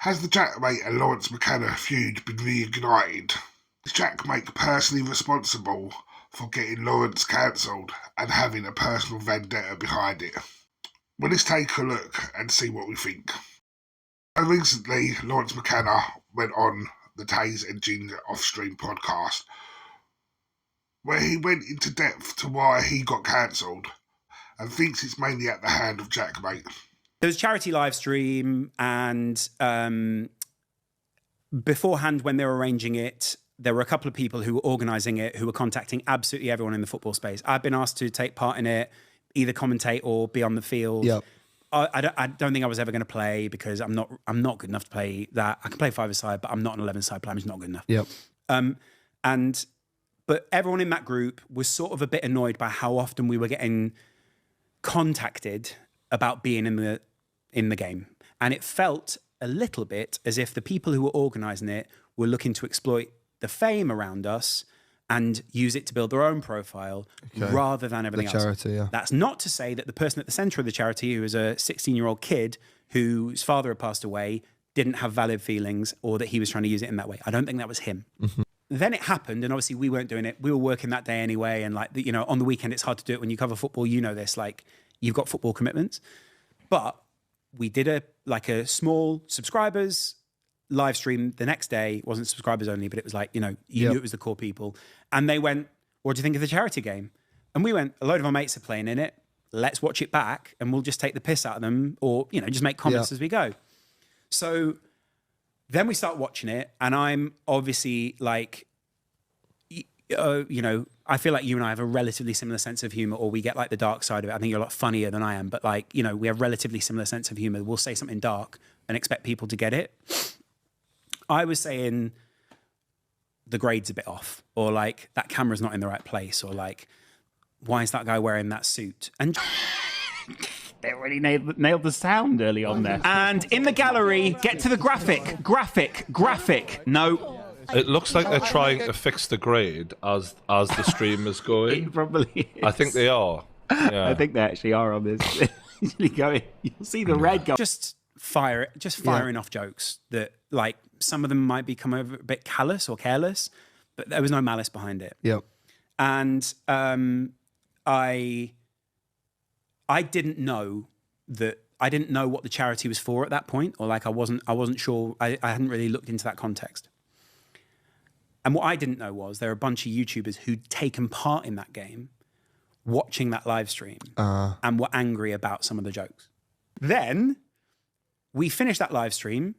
Has the JaackMaate and Laurence McKenna feud been reignited? Is JaackMaate personally responsible for getting Laurence cancelled and having a personal vendetta behind it? Well, let's take a look and see what we think. Recently, Laurence McKenna went on the Tays and Ginge off-stream podcast, where he went into depth to why he got cancelled and thinks it's mainly at the hand of JaackMaate. There was a charity live stream, and beforehand, when they were arranging it, there were a couple of people who were organising it who were contacting absolutely everyone in the football space. I've been asked to take part in it, either commentate or be on the field. Yep. I don't think I was ever going to play because I'm not good enough to play that. I can play 5-a-side, but I'm not an 11-a-side player. I'm just not good enough. Yep. But everyone in that group was sort of a bit annoyed by how often we were getting contacted about being in the game. And it felt a little bit as if the people who were organising it were looking to exploit the fame around us and use it to build their own profile rather than everything else. Charity, yeah. That's not to say that the person at the centre of the charity, who was a 16-year-old kid whose father had passed away, didn't have valid feelings or that he was trying to use it in that way. I don't think that was him. Mm-hmm. Then it happened, and obviously we weren't doing it. We were working that day anyway, and on the weekend it's hard to do it when you cover football. You know this, you've got football commitments. But we did a small subscribers live stream the next day. It wasn't subscribers only, but it was you knew it was the core people. And they went, what do you think of the charity game? And we went, a load of our mates are playing in it. Let's watch it back and we'll just take the piss out of them or, just make comments as we go. So then we start watching it and I'm obviously I feel like you and I have a relatively similar sense of humor, or we get the dark side of it. I think you're a lot funnier than I am, but we have relatively similar sense of humor. We'll say something dark and expect people to get it. I was saying the grade's a bit off, or that camera's not in the right place, or why is that guy wearing that suit? And they already nailed the sound early on there. And in the gallery, get to the graphic. No. It looks like they're trying to fix the grade as the stream is going. It probably is. I think they are. Yeah. I think they actually are on this. You'll see the red go. Just firing off jokes that some of them might become a bit callous or careless, but there was no malice behind it. Yep. And I didn't know what the charity was for at that point, or I wasn't sure. I hadn't really looked into that context. And what I didn't know was there were a bunch of YouTubers who'd taken part in that game, watching that live stream, and were angry about some of the jokes. Then we finished that live stream.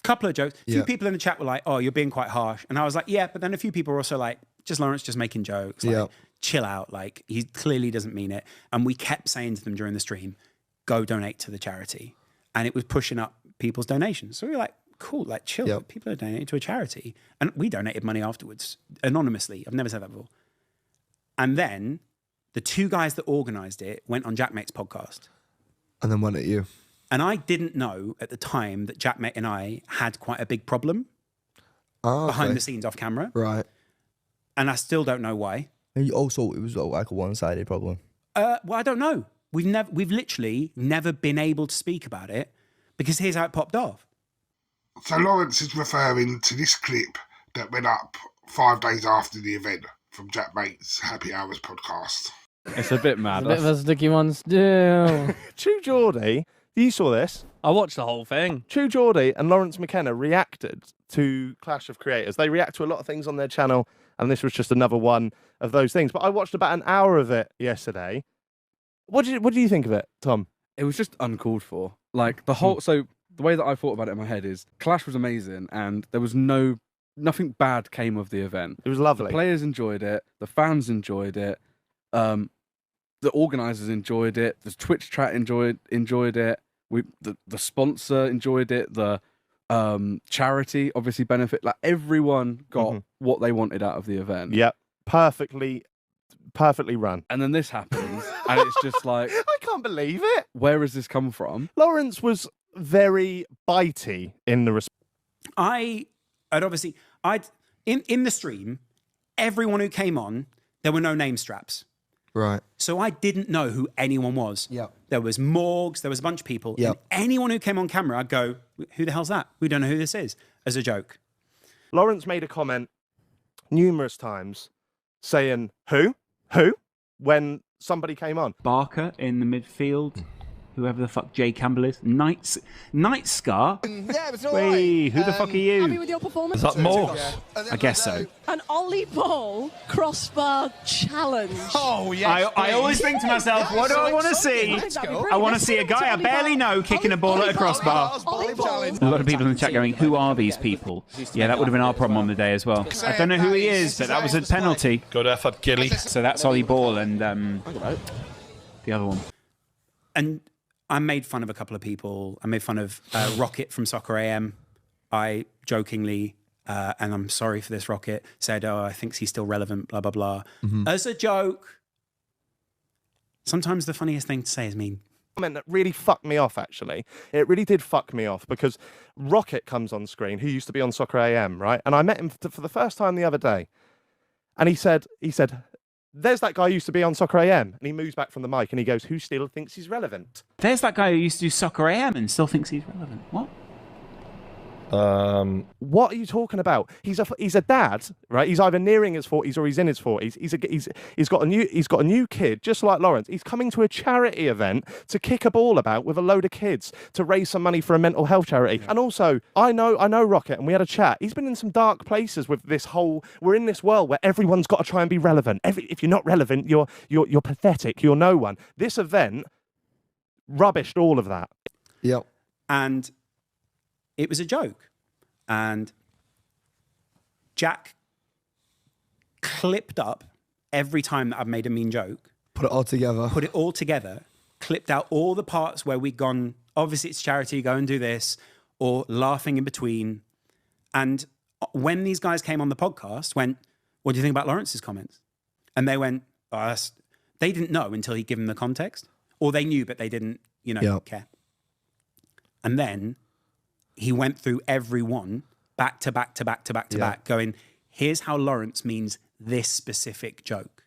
Couple of jokes. A few people in the chat were like, "Oh, you're being quite harsh," and I was like, "Yeah," but then a few people were also like, "Just Laurence, just making jokes. Chill out. He clearly doesn't mean it." And we kept saying to them during the stream, "Go donate to the charity," and it was pushing up people's donations. So we were like, "Cool, chill. Yep. People are donating to a charity," and we donated money afterwards anonymously. I've never said that before. And then the two guys that organised it went on JaackMate's podcast, and then went at you. And I didn't know at the time that JaackMaate and I had quite a big problem behind the scenes off camera. Right. And I still don't know why. And you also, it was a one-sided problem. Well, I don't know. We've literally never been able to speak about it because here's how it popped off. So Laurence is referring to this clip that went up 5 days after the event from JaackMate's Happy Hours podcast. It's a bit mad. A bit of a sticky one still. True Geordie, you saw this? I watched the whole thing. True Geordie and Laurence McKenna reacted to Clash of Creators. They react to a lot of things on their channel, and this was just another one of those things. But I watched about an hour of it yesterday. What do you think of it, Tom? It was just uncalled for. The whole... So the way that I thought about it in my head is Clash was amazing, and there was nothing bad came of the event. It was lovely. The players enjoyed it. The fans enjoyed it. The organisers enjoyed it. The Twitch chat enjoyed it. The sponsor enjoyed it. The charity obviously benefit. Everyone got what they wanted out of the event. Yep, perfectly run. And then this happens, and it's just I can't believe it. Where has this come from? Laurence was very bitey in the response. In the stream, everyone who came on, there were no name straps. Right. So I didn't know who anyone was. Yep. There was Morgs, there was a bunch of people. Yep. And anyone who came on camera, I'd go, who the hell's that? We don't know who this is, as a joke. Laurence made a comment numerous times saying, who? When somebody came on. Barker in the midfield. Whoever the fuck Jay Campbell is. Night Scar. Yeah, it was all Wait, who the fuck are you? Happy with your performance? Is that more? I guess so. An Ollie Ball crossbar challenge. Oh, yeah. I always think to myself, what do I want to see? I want to see a guy I barely know kicking a ball at a crossbar. A lot of people in the chat going, who are these people? Yeah, that would have been our problem on the day as well. I don't know who he is, but that was a penalty. Good effort, Gilly. So that's Ollie Ball and the other one. And I made fun of a couple of people. I made fun of Rocket from Soccer AM. I jokingly, and I'm sorry for this, Rocket, said, oh, I think he's still relevant, blah, blah, blah. As a joke. Sometimes the funniest thing to say is mean. Comment that really fucked me off, actually. It really did fuck me off because Rocket comes on screen, who used to be on Soccer AM, right? And I met him for the first time the other day. And he said, there's that guy who used to be on Soccer AM. And he moves back from the mic and he goes, who still thinks he's relevant? There's that guy who used to do Soccer AM and still thinks he's relevant. What? What are you talking about? He's a dad, right? He's either nearing his 40s or he's in his 40s. He's got a new kid, just like Laurence. He's coming to a charity event to kick a ball about with a load of kids to raise some money for a mental health charity. And also, I know Rocket, and we had a chat. He's been in some dark places with this whole. We're in this world where everyone's got to try and be relevant. If you're not relevant, you're pathetic. You're no one. This event rubbished all of that. Yep. And it was a joke. And Jack clipped up every time that I've made a mean joke. Put it all together. Clipped out all the parts where we'd gone, obviously it's charity, go and do this, or laughing in between. And when these guys came on the podcast, went, what do you think about Laurence's comments? And they went, oh, they didn't know until he'd given the context. Or they knew, but they didn't, care. And then he went through every one back to back, going, here's how Laurence means this specific joke.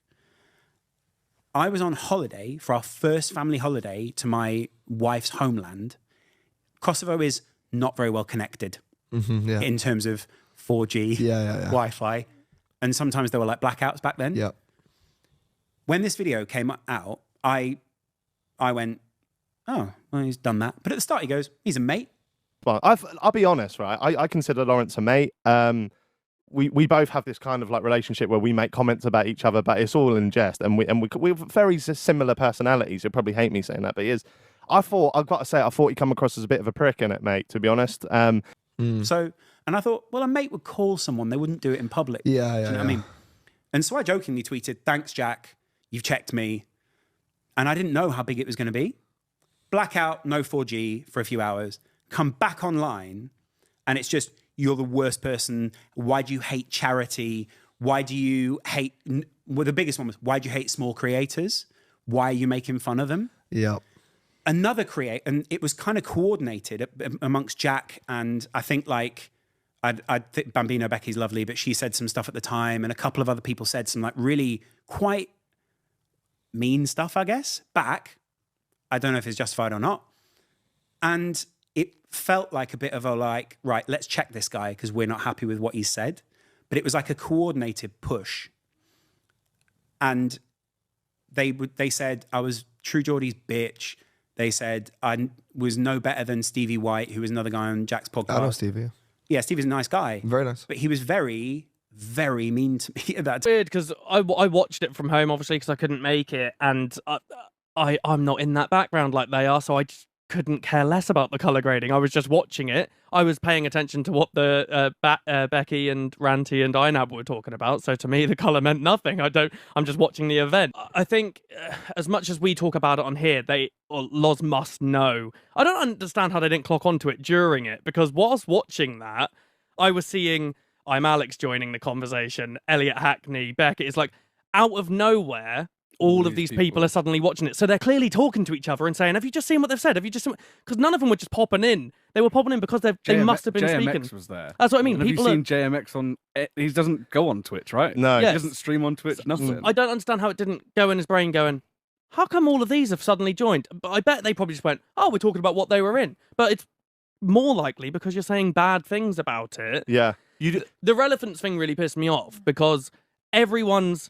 I was on holiday for our first family holiday to my wife's homeland. Kosovo is not very well connected in terms of 4G, Wi-Fi. And sometimes there were like blackouts back then. Yeah. When this video came out, I went, oh, well, he's done that. But at the start, he goes, he's a mate. Well, I'll be honest, right? I consider Laurence a mate. We both have this kind of like relationship where we make comments about each other, but it's all in jest, and we're very similar personalities. You'll probably hate me saying that, but he is. I've got to say, I thought he come across as a bit of a prick in it, mate. To be honest. So, and I thought, well, a mate would call someone; they wouldn't do it in public. Yeah, do you know what I mean? And so I jokingly tweeted, "Thanks, Jack. You've checked me," and I didn't know how big it was going to be. Blackout, no 4G for a few hours. Come back online, and it's just, you're the worst person. Why do you hate charity? Why do you hate... Well, the biggest one was, why do you hate small creators? Why are you making fun of them? Yeah. Another and it was kind of coordinated amongst Jack, and I think like, I think Bambino Becky's lovely, but she said some stuff at the time, and a couple of other people said some like really quite mean stuff, I guess, back. I don't know if it's justified or not. And it felt like a bit of a like, right, let's check this guy because we're not happy with what he said. But it was like a coordinated push. And they said I was True Geordie's bitch. They said I was no better than Stevie White, who was another guy on Jack's podcast. I know Stevie. Yeah, Stevie's a nice guy. Very nice. But he was very, very mean to me. That's weird because I watched it from home, obviously, because I couldn't make it. And I'm not in that background like they are, so I just couldn't care less about the color grading. I was just watching it. I was paying attention to what the Becky and Ranty and Inab were talking about. So to me, the color meant nothing. I'm just watching the event. I think as much as we talk about it on here, Loz must know. I don't understand how they didn't clock onto it during it, because whilst watching that, I was seeing I'm Alex joining the conversation, Elliot Hackney, Becky. It's like out of nowhere, all of these people are suddenly watching it. So they're clearly talking to each other and saying, have you just seen what they've said? Have you just seen? Because none of them were just popping in. They were popping in because they must have been JMX speaking. was there. That's what I mean. And People have you seen JMX on... He doesn't go on Twitch, right? No. Yes. He doesn't stream on Twitch, nothing. I don't understand how it didn't go in his brain going, how come all of these have suddenly joined? But I bet they probably just went, oh, we're talking about what they were in. But it's more likely because you're saying bad things about it. Yeah. The relevance thing really pissed me off because everyone's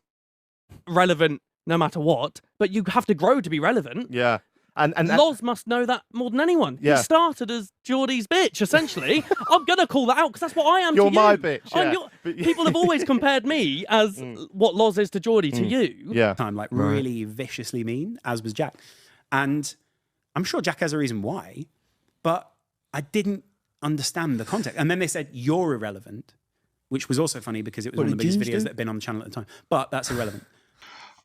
relevant no matter what, but you have to grow to be relevant. Yeah. And Loz must know that more than anyone. Yeah. He started as Geordie's bitch, essentially. I'm going to call that out because that's what I am You're to you. my bitch, I'm yeah. People have always compared me as what Loz is to Geordie to you. Yeah. Time, like really viciously mean, as was Jack. And I'm sure Jack has a reason why, but I didn't understand the context. And then they said, you're irrelevant, which was also funny because it was one of the biggest videos that had been on the channel at the time. But that's irrelevant.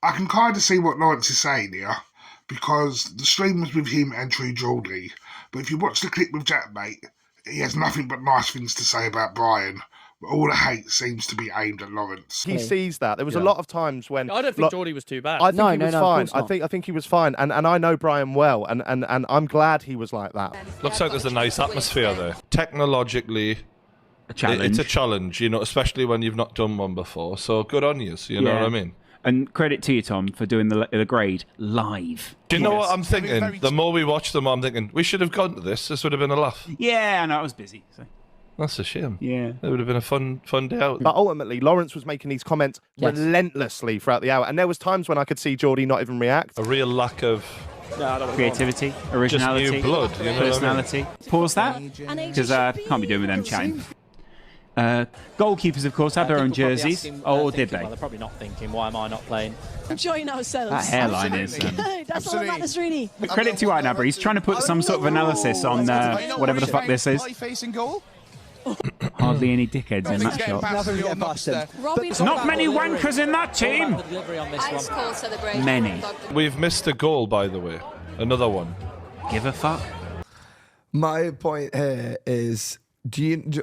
I can kind of see what Laurence is saying here, because the stream was with him and True Geordie. But if you watch the clip with JaackMaate, he has nothing but nice things to say about Brian. But all the hate seems to be aimed at Laurence. he sees that. There was a lot of times when... I don't think Geordie was too bad. I think he was fine. of course not. I think he was fine. And I know Brian well, and I'm glad he was like that. Looks like there's a nice atmosphere there. Technologically, A challenge. it's a challenge, especially when you've not done one before. So good on you, you know what I mean? And credit to you, Tom, for doing the grade live. Do you know what I'm thinking? The more we watch them, I'm thinking, we should have gone to this. This would have been a laugh. Yeah, I know, I was busy. So. That's a shame. Yeah. It would have been a fun day out. But ultimately, Laurence was making these comments relentlessly throughout the hour. And there was times when I could see Geordie not even react. A real lack of Creativity, originality, just new blood, you know what I mean? personality. Pause that, because can't be doing with them chatting. Goalkeepers, of course, have their own jerseys. Or did they? Well, they're probably not thinking, why am I not playing? Enjoying ourselves. That hairline is... That's all that matters, really. Credit to White He's trying to put some sort of analysis on whatever the fuck this is. Facing goal. Hardly any dickheads in that shot. Not many wankers in that team. Many. We've missed a goal, by the way. Another one. Give a fuck. My point here is,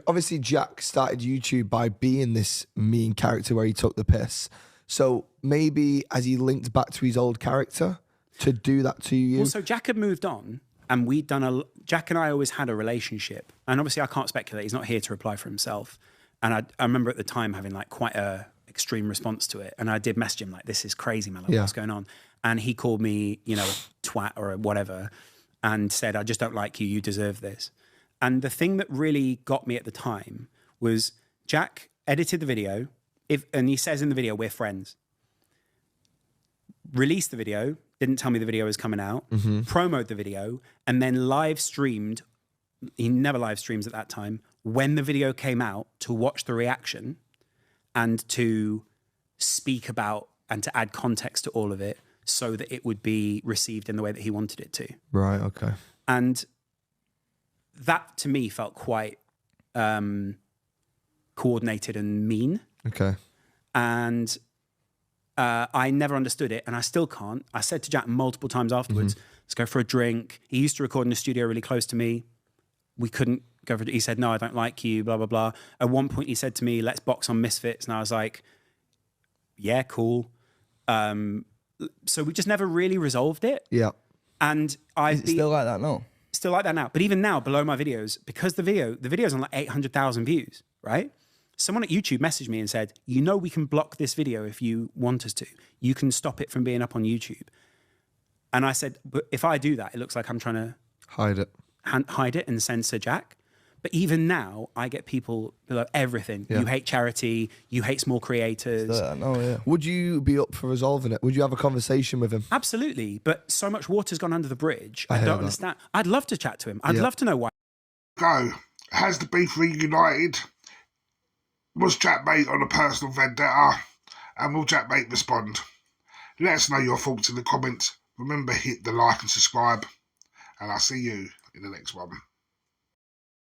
obviously Jack started YouTube by being this mean character where he took the piss. So maybe has he linked back to his old character to do that to you? Well, so Jack had moved on, and we'd done Jack and I always had a relationship. And obviously I can't speculate. He's not here to reply for himself. And I remember at the time having like quite a extreme response to it. And I did message him like, this is crazy, man. Like, what's going on? And he called me, twat or whatever, and said, I just don't like you. You deserve this. And the thing that really got me at the time was Jack edited the video, and he says in the video, we're friends. Released the video, didn't tell me the video was coming out, promoted the video, and then live streamed. He never live streams at that time. When the video came out, to watch the reaction and to speak about and to add context to all of it so that it would be received in the way that he wanted it to. Right, okay. And that to me felt quite coordinated and mean. Okay. And I never understood it, and I still can't. I said to Jack multiple times afterwards, let's go for a drink. He used to record in a studio really close to me. We couldn't go for it. He said, no, I don't like you, blah, blah, blah. At one point he said to me, let's box on Misfits. And I was like, yeah, cool. So we just never really resolved it. Yeah. And Is it still like that now? Still like that now. But even now, below my videos, because the video's on like 800,000 views, right? Someone at YouTube messaged me and said, we can block this video if you want us to. You can stop it from being up on YouTube. And I said, but if I do that, it looks like I'm trying to hide it and censor Jack. But even now, I get people below everything. Yeah. You hate charity. You hate small creators. Would you be up for resolving it? Would you have a conversation with him? Absolutely. But so much water's gone under the bridge. I I hear don't that. understand. I'd love to chat to him. I'd love to know why. Go. Has the beef reunited? Was JaackMaate on a personal vendetta? And will JaackMaate respond? Let us know your thoughts in the comments. Remember, hit the like and subscribe. And I'll see you in the next one.